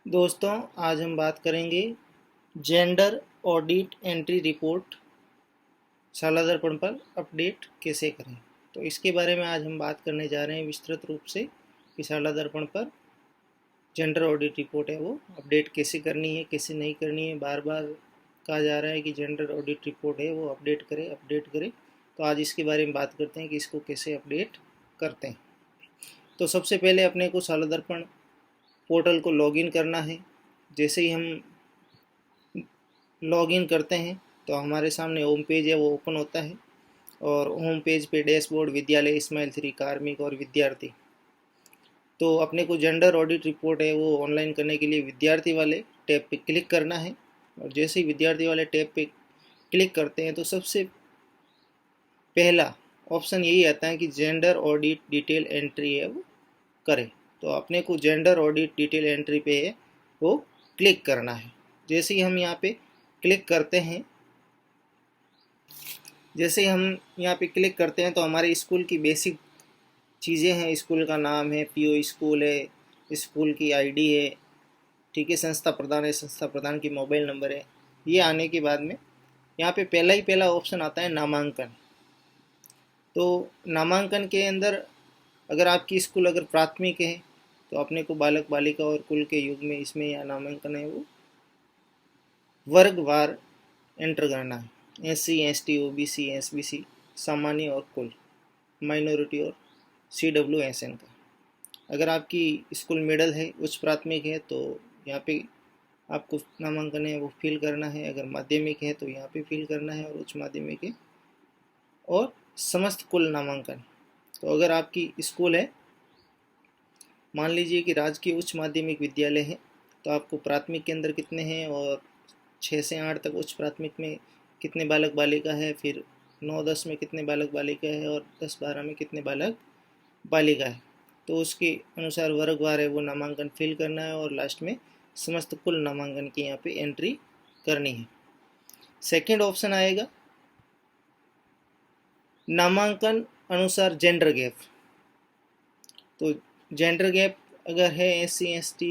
दोस्तों, आज हम बात करेंगे जेंडर ऑडिट एंट्री रिपोर्ट शाला दर्पण पर अपडेट कैसे करें। तो इसके बारे में आज हम बात करने जा रहे हैं विस्तृत रूप से कि शाला दर्पण पर जेंडर ऑडिट रिपोर्ट है वो अपडेट कैसे करनी है, कैसे नहीं करनी है। बार बार कहा जा रहा है कि जेंडर ऑडिट रिपोर्ट है वो अपडेट करें। तो आज इसके बारे में बात करते हैं कि इसको कैसे अपडेट करते हैं। तो सबसे पहले अपने को शाला दर्पण पोर्टल को लॉगिन करना है। जैसे ही हम लॉगिन करते हैं तो हमारे सामने होम पेज है वो ओपन होता है और होम पेज पे डैशबोर्ड, विद्यालय, इस्माइल 3, कार्मिक और विद्यार्थी। तो अपने को जेंडर ऑडिट रिपोर्ट है वो ऑनलाइन करने के लिए विद्यार्थी वाले टैब पे क्लिक करना है। और जैसे ही विद्यार्थी वाले टैब पे क्लिक करते हैं तो सबसे पहला ऑप्शन यही आता है कि जेंडर ऑडिट डिटेल एंट्री है वो करें। तो अपने को जेंडर ऑडिट डिटेल एंट्री पे है वो क्लिक करना है। जैसे ही हम यहाँ पे क्लिक करते हैं तो हमारे स्कूल की बेसिक चीज़ें हैं। स्कूल का नाम है, पीओ स्कूल है, स्कूल की आईडी है, ठीक है, संस्था प्रधान है, संस्था प्रधान की मोबाइल नंबर है। ये आने के बाद में यहाँ पे पहला ऑप्शन आता है नामांकन। तो नामांकन के अंदर अगर आपकी स्कूल अगर प्राथमिक है तो अपने को बालक बालिका और कुल के युग में इसमें यह नामांकन है वो वर्गवार एंटर करना है। SC, ST, OBC, SBC, सामान्य और कुल, माइनॉरिटी और CWSN का। अगर आपकी स्कूल मिडल है, उच्च प्राथमिक है, तो यहाँ पे आपको नामांकन है वो फिल करना है। अगर माध्यमिक है तो यहाँ पे फिल करना है, और उच्च माध्यमिक है और समस्त कुल नामांकन। तो अगर आपकी स्कूल है, मान लीजिए कि राजकीय उच्च माध्यमिक विद्यालय है, तो आपको प्राथमिक के अंदर कितने हैं और 6 से 8 तक उच्च प्राथमिक में कितने बालक बालिका है, फिर 9-10 में कितने बालक बालिका है और 10-12 में कितने बालक बालिका है, तो उसके अनुसार वर्गवार है वो नामांकन फिल करना है और लास्ट में समस्त कुल नामांकन की यहाँ पे एंट्री करनी है। सेकंड ऑप्शन आएगा नामांकन अनुसार जेंडर गैप। तो जेंडर गैप अगर है SC, ST,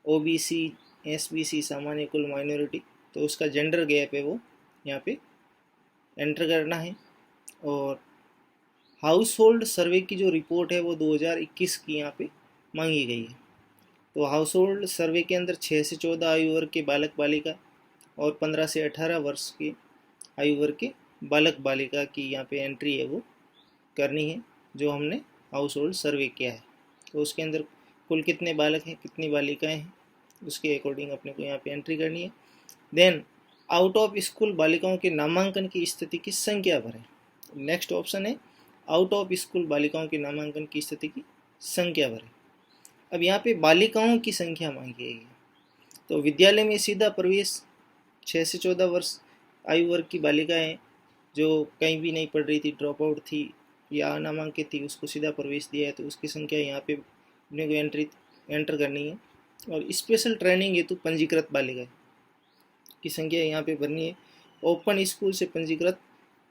OBC, SBC, सामान्य कुल, माइनॉरिटी, तो उसका जेंडर गैप है वो यहाँ पे एंटर करना है। और हाउस होल्ड सर्वे की जो रिपोर्ट है वो 2021 की यहाँ पे मांगी गई है। तो हाउस होल्ड सर्वे के अंदर 6 से 14 आयु वर्ग के बालक बालिका और 15 से 18 वर्ष के आयु वर्ग के बालक बालिका की यहाँ पे एंट्री है वो करनी है, जो हमने हाउस होल्ड सर्वे किया है। तो उसके अंदर कुल कितने बालक हैं, कितनी बालिकाएं हैं, उसके अकॉर्डिंग अपने को यहाँ पे एंट्री करनी है। देन आउट ऑफ स्कूल बालिकाओं के नामांकन की स्थिति की संख्या भरें। नेक्स्ट ऑप्शन है आउट ऑफ स्कूल बालिकाओं के नामांकन की स्थिति की संख्या भरें। अब यहाँ पे बालिकाओं की संख्या मांगी गई है। तो विद्यालय में सीधा प्रवेश 6 से 14 वर्ष आयु वर्ग की बालिकाएं जो कहीं भी नहीं पढ़ रही थी, ड्रॉप आउट थी या अनामांकित थी, उसको सीधा प्रवेश दिया है, तो उसकी संख्या यहाँ पे अपने को एंटर करनी है। और स्पेशल ट्रेनिंग हेतु पंजीकृत बालिकाएं की संख्या यहाँ पे भरनी है। ओपन स्कूल से पंजीकृत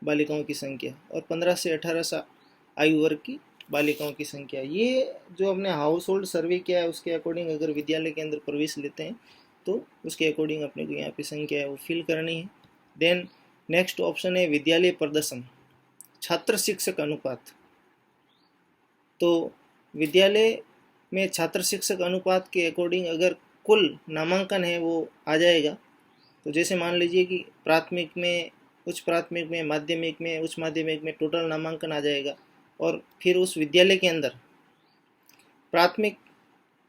बालिकाओं की संख्या और 15 से 18 आयु वर्ग की बालिकाओं की संख्या। ये जो हमने हाउस होल्ड सर्वे किया है उसके अकॉर्डिंग अगर विद्यालय के अंदर प्रवेश लेते हैं तो उसके अकॉर्डिंग अपने को यहाँ पे संख्या है वो फिल करनी है। देन नेक्स्ट ऑप्शन है विद्यालय प्रदर्शन, छात्र शिक्षक अनुपात। तो विद्यालय में छात्र शिक्षक अनुपात के अकॉर्डिंग अगर कुल नामांकन है वो आ जाएगा, तो जैसे मान लीजिए कि प्राथमिक में, उच्च प्राथमिक में, माध्यमिक में, उच्च माध्यमिक में टोटल नामांकन आ जाएगा। और फिर उस विद्यालय के अंदर प्राथमिक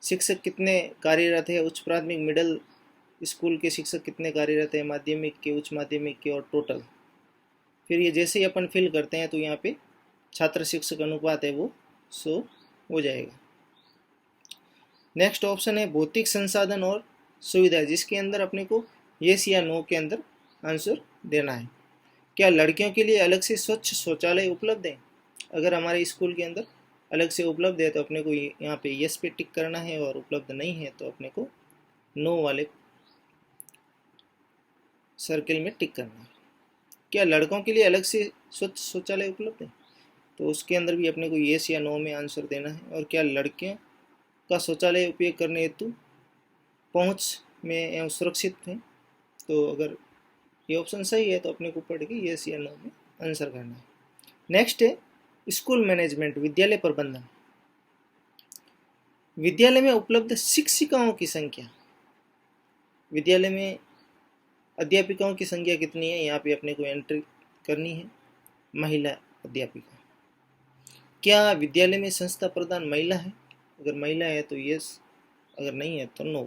शिक्षक कितने कार्यरत है, उच्च प्राथमिक मिडिल स्कूल के शिक्षक कितने कार्यरत है, माध्यमिक के, उच्च माध्यमिक के, और टोटल। फिर ये जैसे ही अपन फिल करते हैं तो यहाँ पे छात्र शिक्षक अनुपात है वो शो हो जाएगा। नेक्स्ट ऑप्शन है भौतिक संसाधन और सुविधा, जिसके अंदर अपने को येस या नो के अंदर आंसर देना है। क्या लड़कियों के लिए अलग से स्वच्छ शौचालय उपलब्ध है? अगर हमारे स्कूल के अंदर अलग से उपलब्ध है तो अपने को यहाँ पे येस पे टिक करना है, और उपलब्ध नहीं है तो अपने को नो वाले सर्किल में टिक करना है। क्या लड़कों के लिए अलग से स्वच्छ शौचालय उपलब्ध है? तो उसके अंदर भी अपने को येस या नो में आंसर देना है। और क्या लड़कियों का शौचालय उपयोग करने हेतु पहुंच में एवं सुरक्षित हैं। तो अगर ये ऑप्शन सही है तो अपने को पढ़ के यस या नो में आंसर करना है। नेक्स्ट है स्कूल मैनेजमेंट, विद्यालय प्रबंधन। विद्यालय में उपलब्ध शिक्षिकाओं की संख्या, विद्यालय में अध्यापिकाओं की संख्या कितनी है, यहाँ पे अपने को एंट्री करनी है। महिला अध्यापिका। क्या विद्यालय में संस्था प्रधान महिला है, अगर महिला है तो यस, अगर नहीं है तो नो।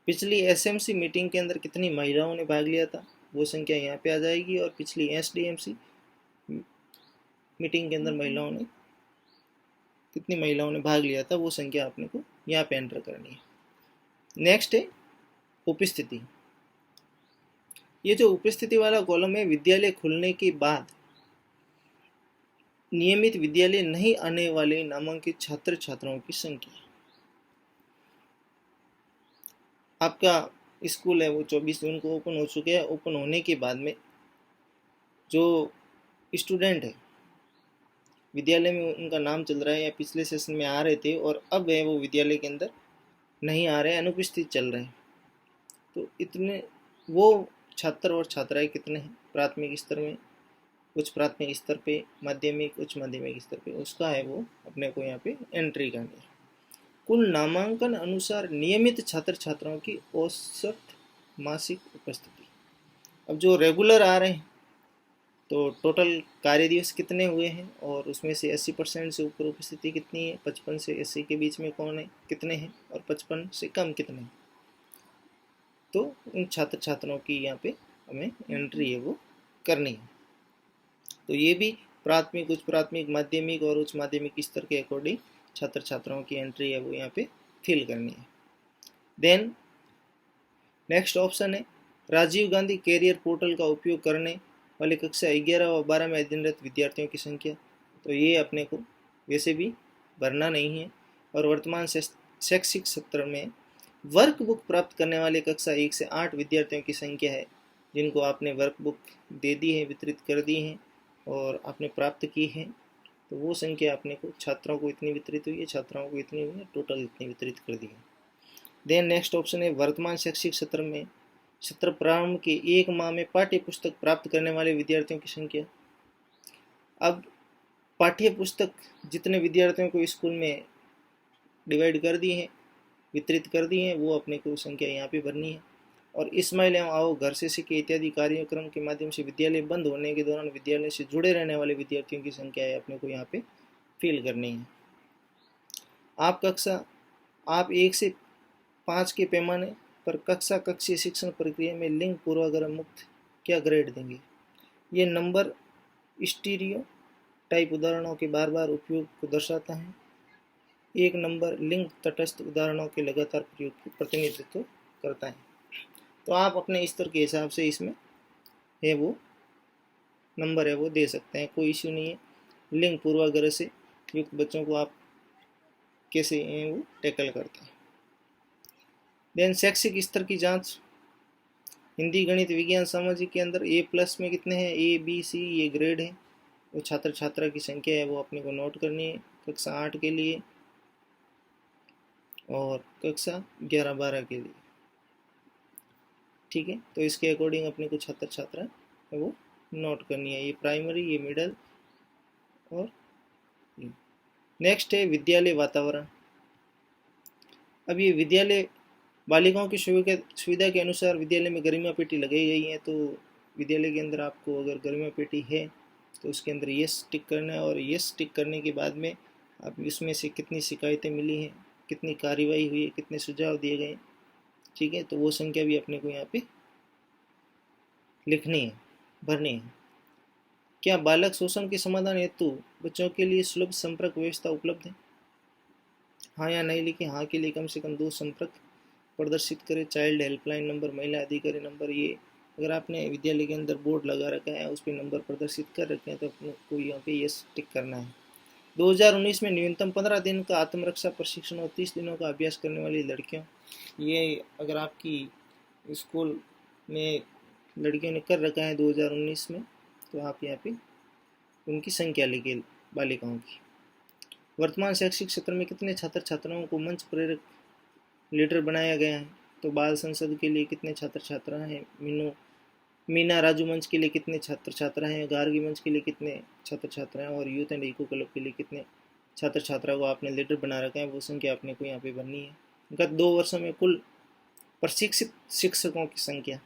पिछली एसएमसी मीटिंग के अंदर कितनी महिलाओं ने भाग लिया था, वो संख्या यहाँ पे आ जाएगी। और पिछली एसडीएमसी मीटिंग के अंदर कितनी महिलाओं ने भाग लिया था, वो संख्या अपने को यहाँ पे एंटर करनी है। नेक्स्ट है उपस्थिति। ये जो उपस्थिति वाला कॉलम है, विद्यालय खुलने के बाद नियमित विद्यालय नहीं आने वाले नामांकित छात्र छात्राओं की संख्या। आपका स्कूल है वो 24 जून को ओपन हो चुके हैं। ओपन होने के बाद में जो स्टूडेंट है विद्यालय में उनका नाम चल रहा है या पिछले सेशन में आ रहे थे और अब है वो विद्यालय के अंदर नहीं आ रहे, अनुपस्थित चल रहे हैं, तो इतने वो छात्र और छात्राएं कितने हैं प्राथमिक स्तर में, उच्च प्राथमिक स्तर पे, माध्यमिक, उच्च माध्यमिक स्तर पे, उसका है वो अपने को यहाँ पे एंट्री करनी है। कुल नामांकन अनुसार नियमित छात्र छात्राओं की औसत मासिक उपस्थिति। अब जो रेगुलर आ रहे हैं तो टोटल कार्य दिवस कितने हुए हैं और उसमें से 80% से ऊपर उपस्थिति कितनी है, 55 से 80 के बीच में कौन है, कितने हैं, और 55 से कम कितने हैं। तो उन छात्र छात्राओं की यहाँ पे हमें एंट्री है वो करनी है। तो ये भी प्राथमिक, उच्च प्राथमिक, माध्यमिक और उच्च माध्यमिक स्तर के अकॉर्डिंग छात्र छात्राओं की एंट्री है वो यहाँ पे फिल करनी है। देन नेक्स्ट ऑप्शन है राजीव गांधी कैरियर पोर्टल का उपयोग करने वाले कक्षा 11 व 12 में अध्ययनरत विद्यार्थियों की संख्या। तो ये अपने को वैसे भी भरना नहीं है। और वर्तमान शैक्षिक सत्र में वर्कबुक प्राप्त करने वाले कक्षा 1 से 8 विद्यार्थियों की संख्या है, जिनको आपने वर्कबुक दे दी है, वितरित कर दी है और आपने प्राप्त की है। तो वो संख्या अपने को, छात्रों को इतनी वितरित हुई है, छात्राओं को इतनी हुई है, टोटल इतनी वितरित कर दी है। देन नेक्स्ट ऑप्शन है वर्तमान शैक्षिक सत्र में सत्र प्रारंभ के 1 माह में पाठ्य पुस्तक प्राप्त करने वाले विद्यार्थियों की संख्या। अब पाठ्य पुस्तक जितने विद्यार्थियों को स्कूल में डिवाइड कर दी है, वितरित कर दी है, वो अपने को संख्या यहाँ पे भरनी है। और स्माइल एवं आओ, घर से सीखे इत्यादि कार्यक्रम के माध्यम से विद्यालय बंद होने के दौरान विद्यालय से जुड़े रहने वाले विद्यार्थियों की संख्या है अपने को यहाँ पे फिल करनी है। आप 1 से 5 के पैमाने पर कक्षा कक्षीय शिक्षण प्रक्रिया में लिंग पूर्वाग्रह मुक्त क्या ग्रेड देंगे। ये नंबर स्टीरियो टाइप उदाहरणों के बार बार उपयोग को दर्शाता है। 1 नंबर लिंग तटस्थ उदाहरणों के लगातार प्रयोग की प्रतिनिधित्व करता है। तो आप अपने स्तर के हिसाब से इसमें है वो नंबर है वो दे सकते हैं, कोई इश्यू नहीं है। लिंग पूर्वाग्रह से युक्त बच्चों को आप कैसे हैं वो टैकल करते हैं। देन शैक्षिक स्तर की जांच, हिंदी, गणित, विज्ञान, सामाजिक के अंदर A+ में कितने हैं, A, B, C ये ग्रेड है। वो छात्र छात्रा की संख्या है वो अपने को नोट करनी है कक्षा 8 के लिए और कक्षा 11-12 के लिए। ठीक है, तो इसके अकॉर्डिंग अपने को छात्र छात्रा है वो नोट करनी है। ये प्राइमरी, ये मिडल और नेक्स्ट है विद्यालय वातावरण। अब ये विद्यालय बालिकाओं की सुविधा के अनुसार विद्यालय में गरिमा पेटी लगाई गई है। तो विद्यालय के अंदर आपको अगर गरिमा पेटी है तो उसके अंदर यस टिक करना है और यस टिक करने के बाद में आप इसमें से कितनी शिकायतें मिली हैं, कितनी कार्रवाई हुई है, कितने सुझाव दिए गए, ठीक है, तो वो संख्या भी अपने को यहाँ पे लिखनी है, भरनी है। क्या बालक शोषण के समाधान हेतु बच्चों के लिए सुलभ संपर्क व्यवस्था उपलब्ध है, हाँ या नहीं लिखें। हाँ के लिए कम से कम 2 संपर्क प्रदर्शित करें, चाइल्ड हेल्पलाइन नंबर, महिला अधिकारी नंबर। ये अगर आपने विद्यालय के अंदर बोर्ड लगा रखा है उस पर नंबर प्रदर्शित कर रखे हैं तो अपने को यहाँ पे यस टिक करना है। 2019 में न्यूनतम 15 दिन का आत्मरक्षा प्रशिक्षण और 30 दिनों का अभ्यास करने वाली लड़कियों, ये अगर आपकी स्कूल में लड़कियों ने कर रखा है 2019 में तो आप यहाँ पे उनकी संख्या लिखिए बालिकाओं की। वर्तमान शैक्षिक सत्र में कितने छात्र छात्राओं को मंच प्रेरक लीडर बनाया गया है, तो बाल संसद के लिए कितने छात्र छात्रा हैं, मीना राजू मंच के लिए कितने छात्र छात्रा हैं, गार्गी मंच के लिए कितने छात्र छात्रा हैं, और यूथ एंड इको क्लब के लिए कितने छात्र छात्रा को आपने लीडर बना रखा है, वो संख्या अपने को यहाँ पे भरनी है। गत 2 वर्षों में कुल प्रशिक्षित शिक्षकों की संख्या,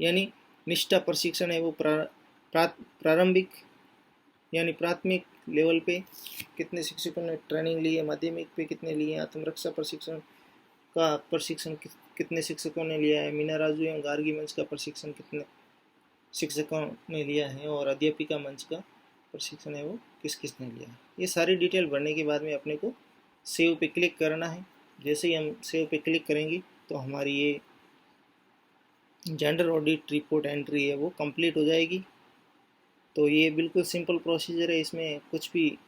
यानी निष्ठा प्रशिक्षण है वो प्रारंभिक यानी प्राथमिक लेवल पे कितने शिक्षकों ने ट्रेनिंग ली है, माध्यमिक पे कितने लिए, आत्मरक्षा प्रशिक्षण का प्रशिक्षण कितने शिक्षकों ने लिया है, मीना राजू एवं गार्गी मंच का प्रशिक्षण कितने शिक्षकों ने लिया है, और अध्यापिका मंच का प्रशिक्षण है वो किस किस ने लिया है। ये सारी डिटेल भरने के बाद में अपने को सेव पे क्लिक करना है। जैसे ही हम सेव पे क्लिक करेंगे तो हमारी ये जेंडर ऑडिट रिपोर्ट एंट्री है वो कंप्लीट हो जाएगी। तो ये बिल्कुल सिंपल प्रोसीजर है, इसमें कुछ भी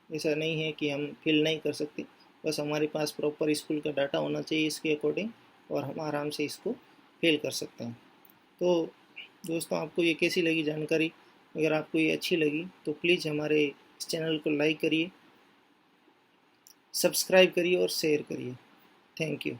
ऐसा नहीं है कि हम फिल नहीं कर सकते, बस हमारे पास प्रॉपर स्कूल का डाटा होना चाहिए इसके अकॉर्डिंग, और हम आराम से इसको फिल कर सकते हैं। तो दोस्तों, आपको ये कैसी लगी जानकारी? अगर आपको ये अच्छी लगी तो प्लीज़ हमारे इस चैनल को लाइक करिए, सब्सक्राइब करिए और शेयर करिए। Thank you.